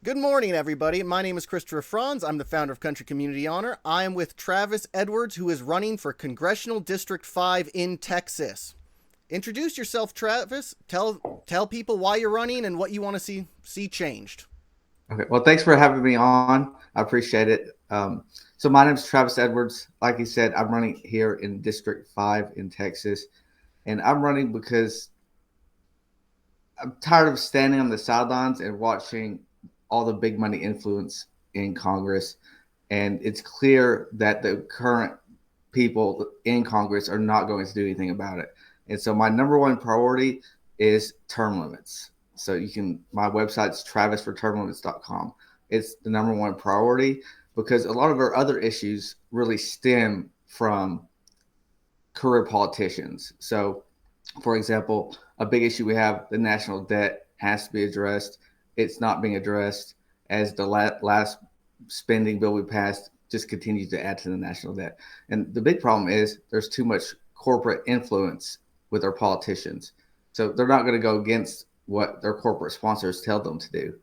Good morning, everybody. My name is Christopher Franz. I'm the founder of Country Community Honor. I am with Travis Edwards, who is running for Congressional District 5 in Texas. Introduce yourself, Travis. Tell people why you're running and what you want to see changed. Okay. Well, thanks for having me on. I appreciate it. So my name is Travis Edwards. Like you said, I'm running here in District 5 in Texas. And I'm running because I'm tired of standing on the sidelines and watching all the big money influence in Congress. And it's clear that the current people in Congress are not going to do anything about it. And so my number one priority is term limits. So my website's travisfortermlimits.com. It's the number one priority because a lot of our other issues really stem from career politicians. So, for example, a big issue we have, the national debt has to be addressed. It's not being addressed as the last spending bill we passed just continues to add to the national debt. And the big problem is there's too much corporate influence with our politicians. So they're not going to go against what their corporate sponsors tell them to do.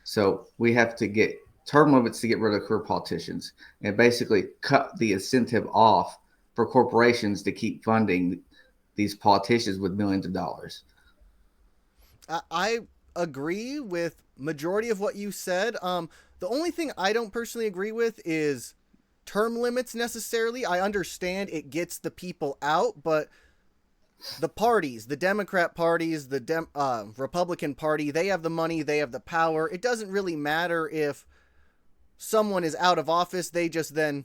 So we have to get term limits to get rid of career politicians and basically cut the incentive off for corporations to keep funding these politicians with millions of dollars. I agree with majority of what you said. The only thing I don't personally agree with is term limits necessarily. I understand it gets the people out, but the parties, the Democrat parties, the Republican Party, they have the money, they have the power. It doesn't really matter if someone is out of office. They just then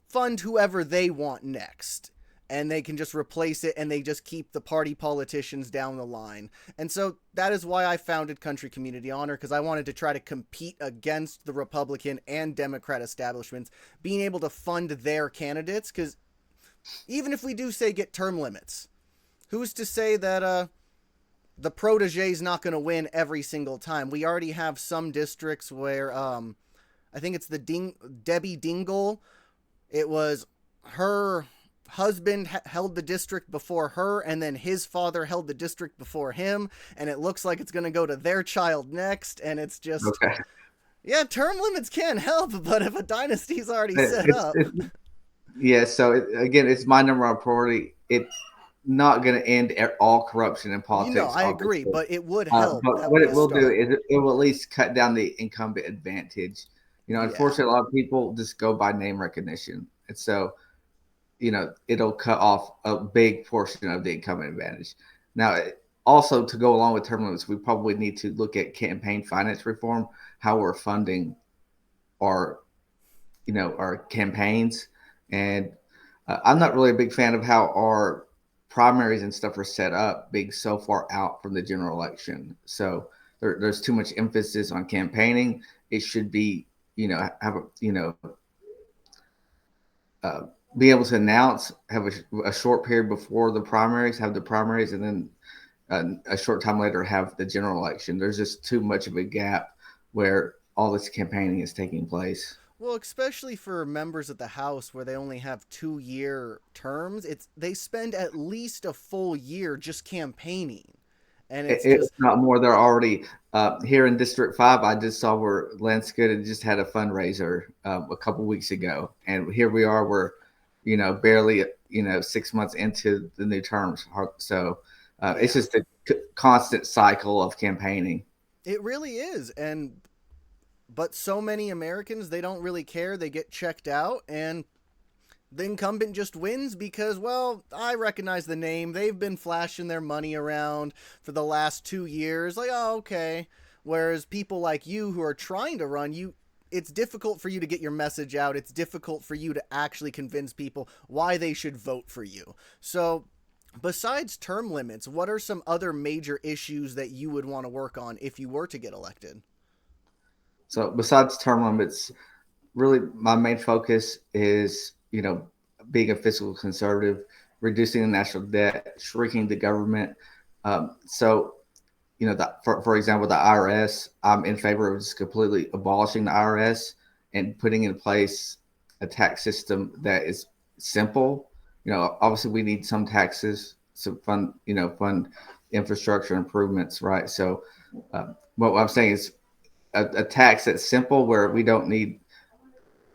fund whoever they want next. And they can just replace it and they just keep the party politicians down the line. And so that is why I founded Country Community Honor, because I wanted to try to compete against the Republican and Democrat establishments, being able to fund their candidates. Because even if we do say get term limits, who's to say that the protege is not going to win every single time? We already have some districts where I think it's the Debbie Dingell. It was her husband held the district before her, and then his father held the district before him, and it looks like it's going to go to their child next, and it's just, Okay. yeah, term limits can help, but if a dynasty's already set It's, up. it's yeah. So again, it's my number one priority. It's not going to end all corruption in politics, I agree, obviously. but it would help. But That would what be it a will do start. is it will at least cut down the incumbent advantage. Yeah. Unfortunately, a lot of people just go by name recognition, and so it'll cut off a big portion of the incumbent advantage. Now, also to go along with term limits, we probably need to look at campaign finance reform, how we're funding our, our campaigns. And I'm not really a big fan of how our primaries and stuff are set up, being so far out from the general election. So there's too much emphasis on campaigning. It should be, have a, uh, be able to announce, have a short period before the primaries, have the primaries, and then a short time later have the general election. There's just too much of a gap where all this campaigning is taking place. Well, especially for members of the House where they only have 2-year terms, they spend at least a full year just campaigning. And it's It's just, not more. They're already here in District 5. I just saw where Landscoot just had a fundraiser a couple weeks ago. And here we are. We're, barely, 6 months into the new terms. So it's yeah. just a constant cycle of campaigning. It really is. But so many Americans, they don't really care. They get checked out, and the incumbent just wins because, well, I recognize the name. They've been flashing their money around for the last 2 years. Like, oh, okay. Whereas people like you who are trying to run, it's difficult for you to get your message out. It's difficult for you to actually convince people why they should vote for you. So, besides term limits, what are some other major issues that you would want to work on if you were to get elected? So besides term limits, really my main focus is, being a fiscal conservative, reducing the national debt, shrinking the government. So, for example, the IRS, I'm in favor of just completely abolishing the IRS and putting in place a tax system that is simple. Obviously we need some taxes to fund infrastructure improvements, right? So, what I'm saying is a tax that's simple where we don't need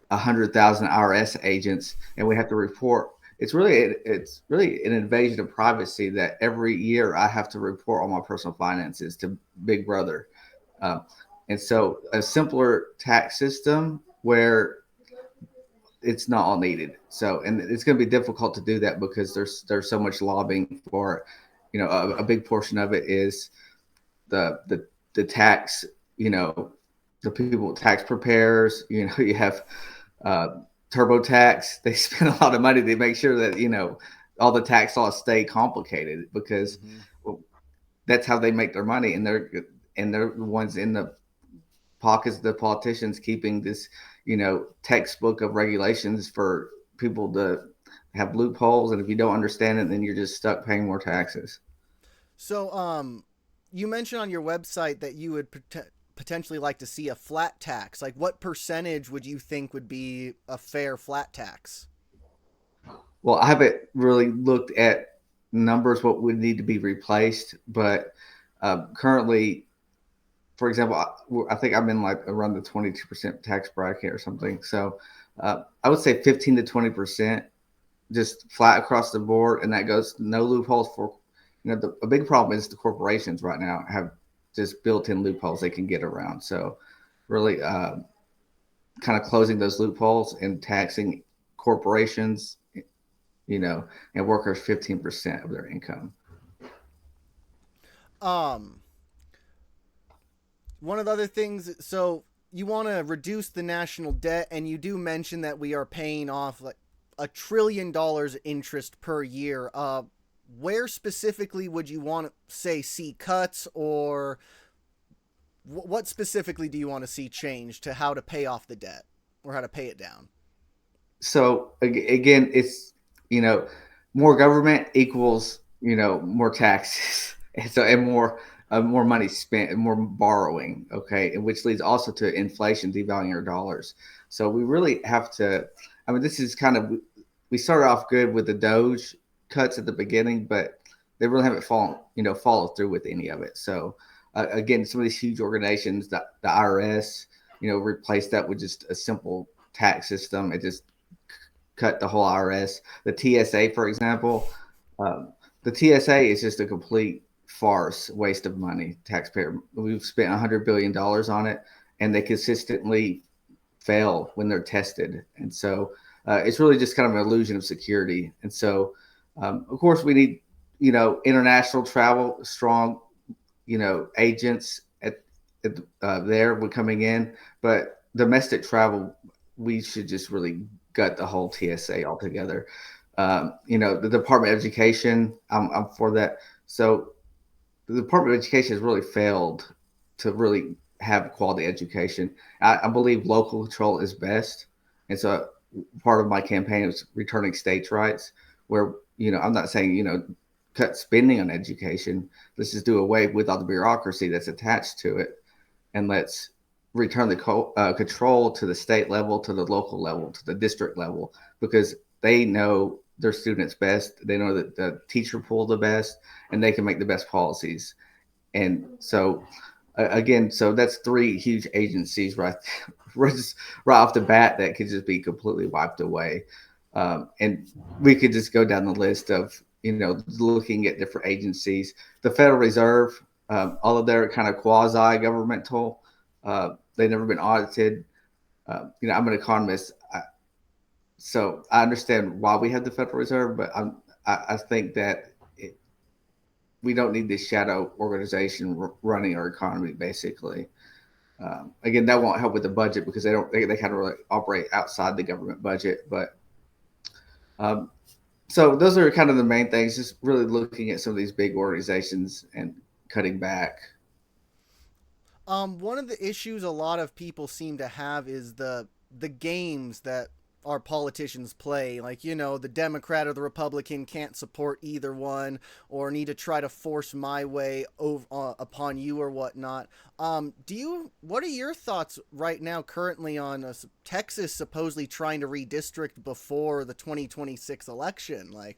100,000 IRS agents and we have to report. It's really an invasion of privacy that every year I have to report all my personal finances to Big Brother. Um, and so a simpler tax system where it's not all needed. So, and it's going to be difficult to do that because there's so much lobbying for it. A big portion of it is the tax. You know, the people tax preparers. You have uh, TurboTax. They spend a lot of money to make sure that all the tax laws stay complicated because Mm-hmm. well, that's how they make their money, and they're the ones in the pockets of the politicians keeping this textbook of regulations for people to have loopholes, and if you don't understand it, then you're just stuck paying more taxes. So, you mentioned on your website that you would potentially like to see a flat tax. Like, what percentage would you think would be a fair flat tax? Well, I haven't really looked at numbers what would need to be replaced, but currently, for example, I think I'm in like around the 22% tax bracket or something. So I would say 15 to 20%, just flat across the board, and that goes no loopholes for. A big problem is the corporations right now have just built-in loopholes they can get around. So really, kind of closing those loopholes and taxing corporations, and workers 15% of their income. Um, One of the other things, so you want to reduce the national debt, and you do mention that we are paying off like $1 trillion interest per year. Where specifically would you want to say see cuts, or what specifically do you want to see change to how to pay off the debt or how to pay it down? So again, it's you know more government equals more taxes, and more money spent and more borrowing. Okay, and which leads also to inflation, devaluing our dollars. So we really have to. I mean, this is kind of we started off good with the Doge cuts at the beginning, but they really haven't followed through with any of it. So again, some of these huge organizations, the IRS, replaced that with just a simple tax system. It just cut the whole IRS. The TSA, for example, um, the TSA is just a complete farce, waste of money. Taxpayer, we've spent $100 billion on it, and they consistently fail when they're tested. And so it's really just kind of an illusion of security. And so, of course, we need international travel, strong agents there would coming in, but domestic travel, we should just really gut the whole TSA altogether. The Department of Education, I'm for that. So the Department of Education has really failed to really have quality education. I believe local control is best, and so part of my campaign is returning states' rights, where I'm not saying cut spending on education. Let's just do away with all the bureaucracy that's attached to it, and let's return the control to the state level, to the local level, to the district level, because they know their students best. They know that the teacher pool the best, and they can make the best policies. And so, again, so that's three huge agencies right off the bat that could just be completely wiped away. And we could just go down the list of looking at different agencies. The Federal Reserve, all of their kind of quasi governmental. They've never been audited. I'm an economist, so I understand why we have the Federal Reserve, but I think that we don't need this shadow organization running our economy. Basically, again, that won't help with the budget because they kind of really operate outside the government budget. But so those are kind of the main things. Just really looking at some of these big organizations and cutting back. One of the issues a lot of people seem to have is the games that our politicians play. Like, the Democrat or the Republican can't support either one, or need to try to force my way over, upon you or whatnot. What are your thoughts right now currently on Texas supposedly trying to redistrict before the 2026 election? Like,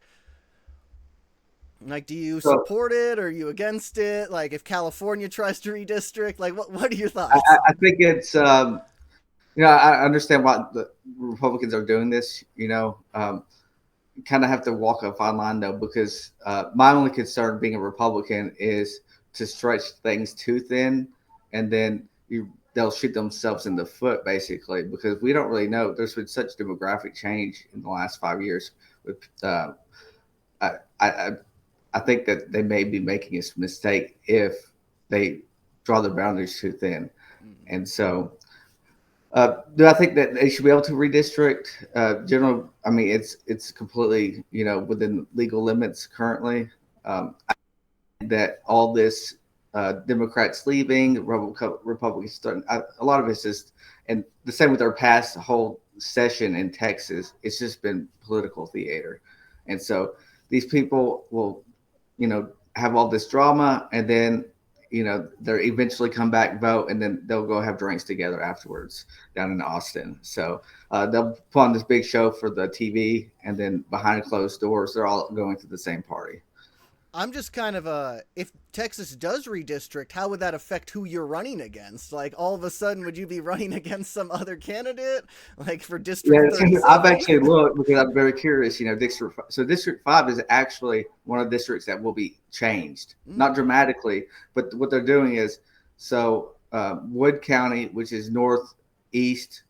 Like, do you So support it? Or are you against it? Like, if California tries to redistrict, like, what are your I, thoughts? I think it's I understand why the Republicans are doing this. Kind of have to walk a fine line though, because my only concern being a Republican is to stretch things too thin, and then they'll shoot themselves in the foot basically, because we don't really know. There's been such demographic change in the last 5 years. With I, I I think that they may be making a mistake if they draw the boundaries too thin, Mm. and so do I think that they should be able to redistrict? General, I mean, it's completely within legal limits currently. That all this Democrats leaving, Republicans starting, a lot of it's just, and the same with our past whole session in Texas. It's just been political theater, and so these people will, have all this drama, and then they'll eventually come back, vote, and then they'll go have drinks together afterwards down in Austin. So they'll put on this big show for the TV, and then behind closed doors, they're all going to the same party. I'm just kind of if Texas does redistrict, how would that affect who you're running against? Like, all of a sudden, would you be running against some other candidate, like for Yeah, District I've 37? actually looked because I'm very curious. District 5 is actually one of the districts that will be changed, not Mm. dramatically, but what they're doing is Wood County, which is northeast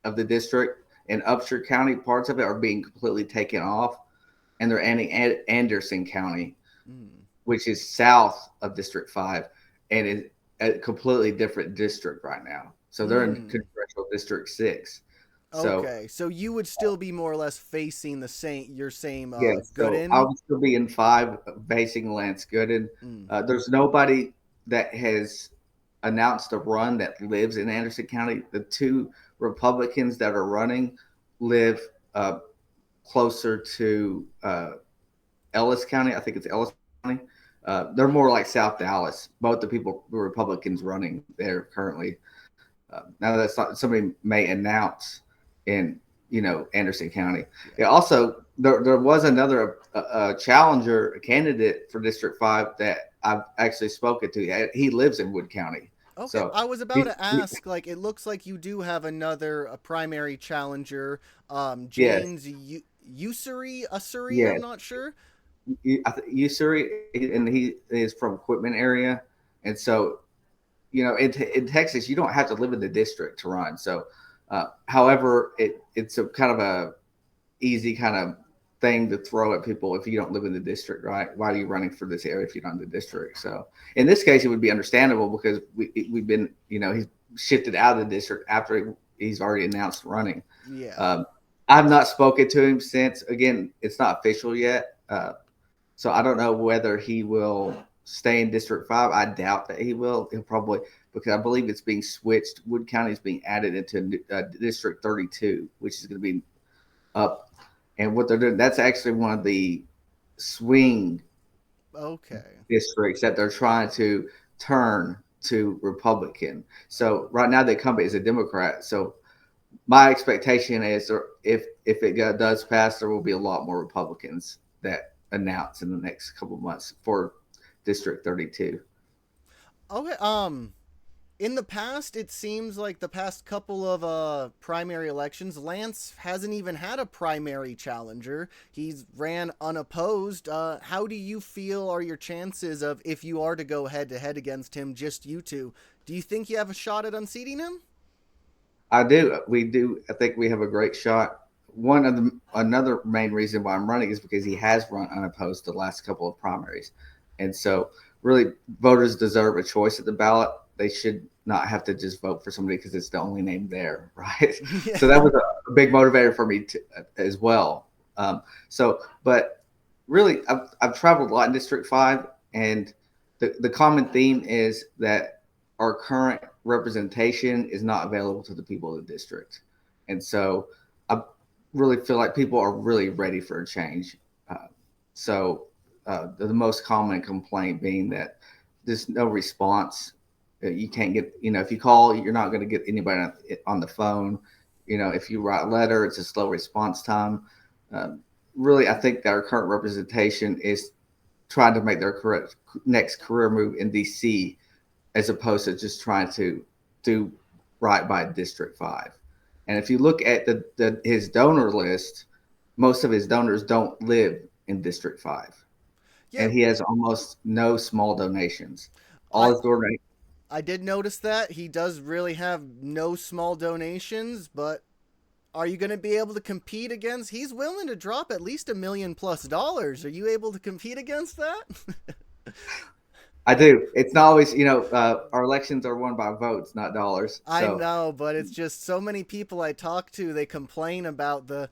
of the district, and Upshur County, parts of it are being completely taken off, and they're adding Anderson County, Mm. which is south of District 5, and is a completely different district right now. So they're in Mm. Congressional District 6. So Okay, so you would still be more or less facing the same your same yes, so Gooden. I'll still be in 5, facing Lance Gooden. Mm. There's nobody that has announced a run that lives in Anderson County. The two Republicans that are running live closer to Ellis County. I think it's Ellis County. They're more like South Dallas. Both the Republicans running there currently. Now that's not, somebody may announce in Anderson County. Yeah. Yeah, also there was another challenger candidate for District 5 that I've actually spoken to. He lives in Wood County, Okay, so I was about he's, to ask. Like, it looks like you do have another a primary challenger, yes, James Usuri. I'm yes. not sure. Usuri, and he is from Equipment area, and so in Texas, you don't have to live in the district to run. So, however, it's a kind of a easy kind of thing to throw at people if you don't live in the district, right? Why are you running for this area if you're not in the district? So, in this case, it would be understandable because we've been, he's shifted out of the district after he's already announced running. Yeah. Um, I've not spoken to him since. Again, it's not official yet. So I don't know whether he will stay in District 5. I doubt that he will. He'll probably, because I believe it's being switched. Wood County is being added into District 32, which is going to be up. And what they're doing, that's actually one of the swing Okay. districts that they're trying to turn to Republican. So right now the incumbent is a Democrat. So my expectation is if it does pass, there will be a lot more Republicans that announce in the next couple of months for District 32. Okay. In the past, it seems like the past couple of primary elections, Lance hasn't even had a primary challenger. He's ran unopposed. How do you feel are your chances of, if you are to go head to head against him, just you two? Do you think you have a shot at unseating him? I do. We do. I think we have a great shot. Another main reason why I'm running is because he has run unopposed the last couple of primaries, and so really voters deserve a choice at the ballot. They should not have to just vote for somebody because it's the only name there, right? Yeah. So that was a big motivator for me as well. But really, I've traveled a lot in District 5, and the common theme is that our current representation is not available to the people of the district. And so I really feel like people are really ready for a change. The most common complaint being that there's no response. You can't get, if you call, you're not going to get anybody on the phone. If you write a letter, it's a slow response time. Really, I think that our current representation is trying to make their next career move in DC, as opposed to just trying to do right by District 5. And if you look at his donor list, most of his donors don't live in District 5. Yeah, And he has almost no small donations. All I his donations. I did notice that he does really have no small donations, but are you going to be able to compete against? He's willing to drop at least $1 million+. Are you able to compete against that? I do. It's not always, our elections are won by votes, not dollars. I So know, but it's just so many people I talk to, they complain about the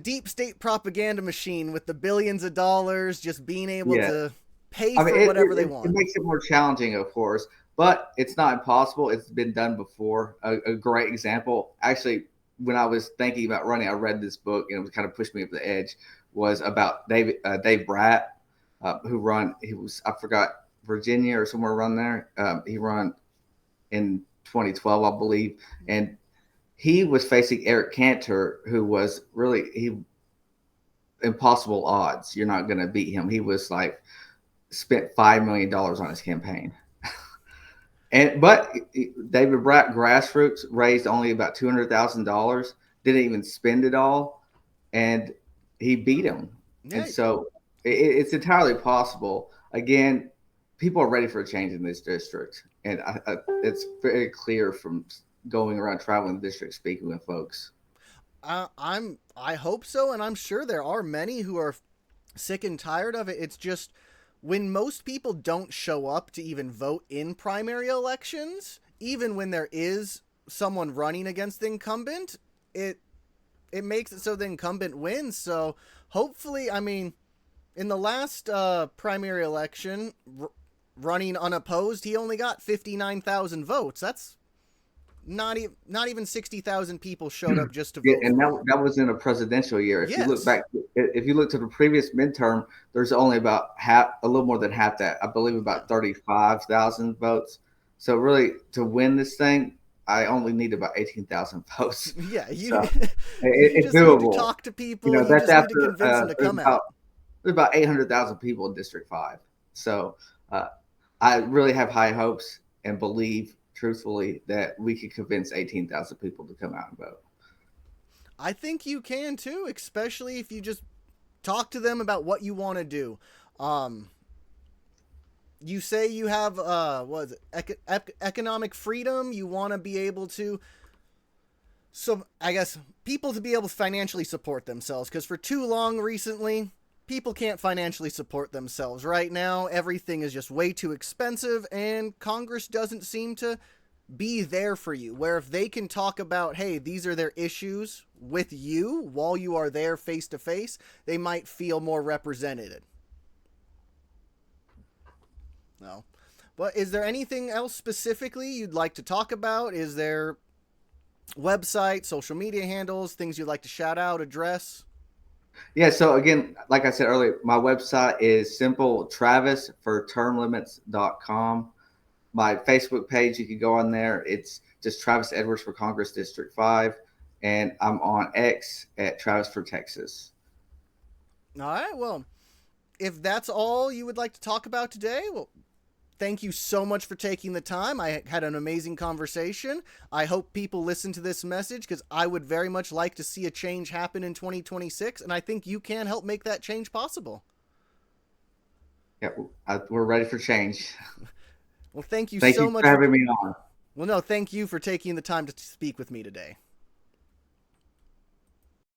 deep state propaganda machine with the billions of dollars just being able yeah, to pay I mean, for whatever they it want. makes it more challenging, of course, but it's not impossible. It's been done before. A great example, actually, when I was thinking about running, I read this book and it was kind of pushed me up the edge. Was about Dave Bratt, he was, I forgot, Virginia or somewhere around there. He run in 2012, I believe, and he was facing Eric Cantor, who was really impossible odds. You're not going to beat him. He was like spent $5 million on his campaign. But David Bratt grassroots raised only about $200,000, didn't even spend it all, and he beat him. Yeah, And so it's entirely possible. Again, people are ready for a change in this district, and it's very clear from going around traveling the district, speaking with folks. I hope so, and I'm sure there are many who are sick and tired of it. It's just when most people don't show up to even vote in primary elections, even when there is someone running against the incumbent, it makes it so the incumbent wins. So hopefully, I mean, in the last primary election, running unopposed, he only got 59,000 votes. That's not even 60,000 people showed up just to Yeah, vote and for him. that was in a presidential year. If you look Yes. back, if you look to the previous midterm, there's only about half, a little more than half that. I believe Yeah. about 35,000 votes. So really, to win this thing, I only need about 18,000 votes. Yeah, So you it's just need to doable. talk to people. You That's just need to after convince them to come out. there's about 800,000 people in District 5. So uh, I really have high hopes and believe truthfully that we could convince 18,000 people to come out and vote. I think you can too, especially if you just talk to them about what you want to do. Um, you say you have what is it, economic freedom. You want to be able to, so I guess people to be able to financially support themselves, because for too long recently, people can't financially support themselves. Right now, everything is just way too expensive, and Congress doesn't seem to be there for you. Where if they can talk about, hey, these are their issues with you while you are there face to face, they might feel more represented. No. But is there anything else specifically you'd like to talk about? Is there website, social media handles, things you'd like to shout out, address? Yeah. So again, like I said earlier, my website is simple Travis for termlimits.com. My Facebook page, you can go on there. It's just Travis Edwards for Congress District 5. And I'm on X at Travis for Texas. All right. Well, if that's all you would like to talk about today, well, thank you so much for taking the time. I had an amazing conversation. I hope people listen to this message, because I would very much like to see a change happen in 2026, and I think you can help make that change possible. Yeah, we're ready for change. Well, thank you Thank so you much for for. having me on. Well, no, thank you for taking the time to speak with me today.